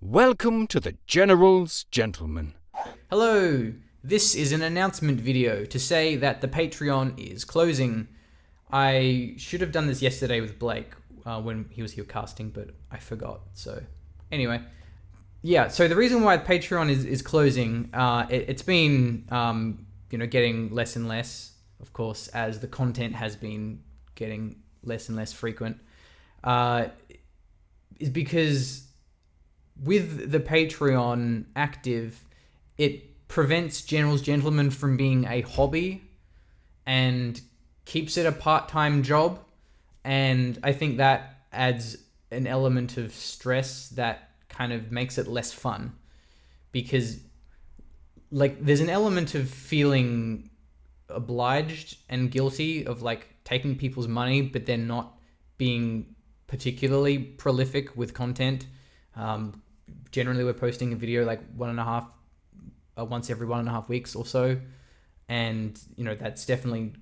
Welcome to the General's Gentleman. Hello, this is an announcement video to say that the Patreon is closing. I should have done this yesterday with Blake when he was here casting, but I forgot. So anyway, yeah, so the reason why Patreon is closing, it's been getting less and less, of course, as the content has been getting less and less frequent, is because with the Patreon active, it prevents General's Gentleman from being a hobby and keeps it a part-time job. And I think that adds an element of stress that kind of makes it less fun, because there's an element of feeling obliged and guilty of taking people's money, but then not being particularly prolific with content. Generally, we're posting a video once every 1.5 weeks or so, and that's definitely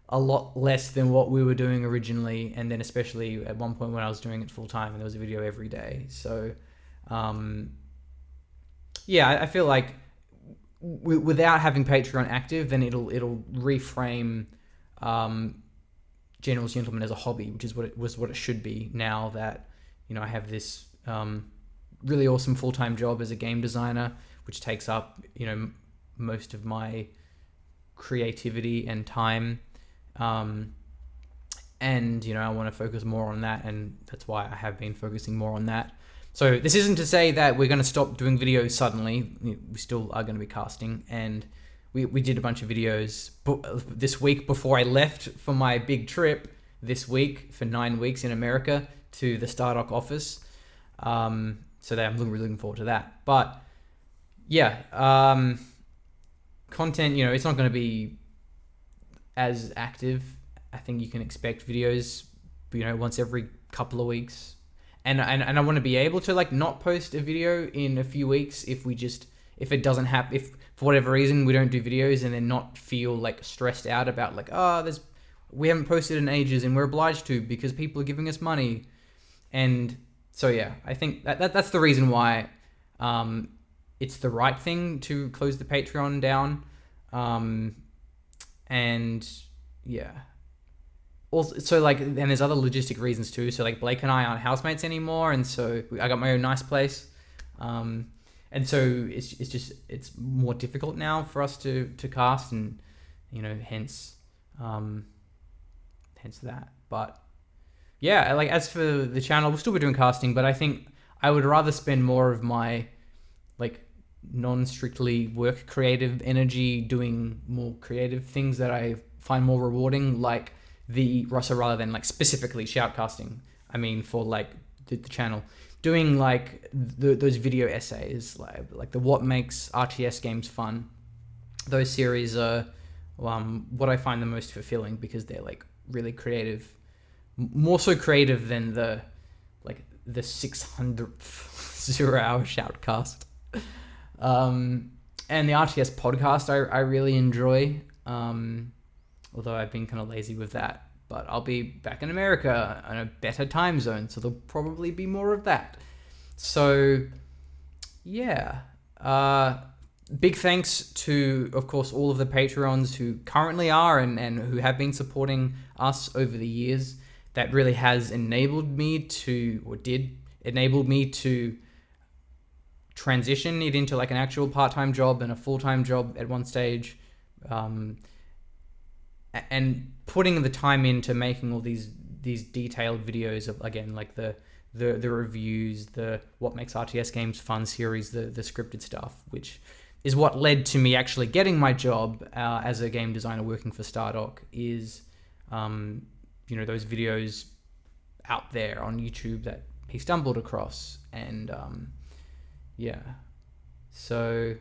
a lot less than what we were doing originally, and then especially at one point when I was doing it full time and there was a video every day. So I feel like without having Patreon active, then it'll reframe General's Gentleman as a hobby, which is what it should be now that I have this really awesome full-time job as a game designer, which takes up most of my creativity and time, and I want to focus more on that, and that's why I have been focusing more on that. So this isn't to say that we're going to stop doing videos suddenly. We still are going to be casting, and we did a bunch of videos this week before I left for my big trip this week for 9 weeks in America to the Stardock office. So that I'm really looking forward to that. But yeah, content, it's not going to be as active. I think you can expect videos, once every couple of weeks. And I want to be able to not post a video in a few weeks if it doesn't happen, if for whatever reason we don't do videos, and then not feel stressed out about we haven't posted in ages and we're obliged to because people are giving us money. And so yeah, I think that's the reason why it's the right thing to close the Patreon down. And yeah. Also, so and there's other logistic reasons too. So Blake and I aren't housemates anymore, and so I got my own nice place. And so it's more difficult now for us to cast, and hence that. But yeah, as for the channel, we'll still be doing casting, but I think I would rather spend more of my non-strictly work creative energy doing more creative things that I find more rewarding, rather than specifically shoutcasting. I mean, for the channel, doing those video essays, like the what makes RTS games fun. Those series are what I find the most fulfilling, because they're really creative, more so creative than the 600th 0-hour shoutcast. And the RTS podcast I really enjoy, although I've been kind of lazy with that. But I'll be back in America in a better time zone, so there'll probably be more of that. So yeah, big thanks to, of course, all of the Patreons who currently are and who have been supporting us over the years. That really has enabled me to transition it into an actual part-time job and a full-time job at one stage, and putting the time into making all these detailed videos of, again, the reviews, the what makes RTS games fun series, the scripted stuff, which is what led to me actually getting my job as a game designer working for Stardock, is those videos out there on YouTube that he stumbled across. And yeah, so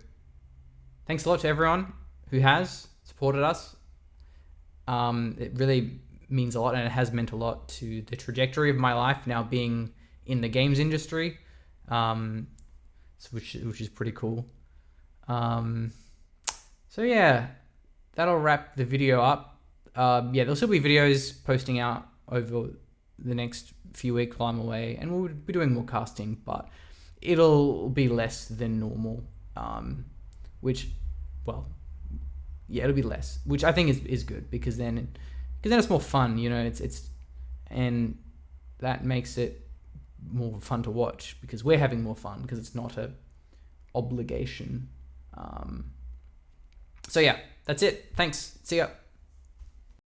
thanks a lot to everyone who has supported us. It really means a lot, and it has meant a lot to the trajectory of my life now being in the games industry, which is pretty cool. So yeah, that'll wrap the video up. There'll still be videos posting out over the next few weeks while I'm away, and we'll be doing more casting, but it'll be less than normal, which, well, yeah, it'll be less, which I think is good, because then it's more fun, you know. It's and that makes it more fun to watch, because we're having more fun, because it's not a obligation. So yeah, that's it. Thanks. See ya.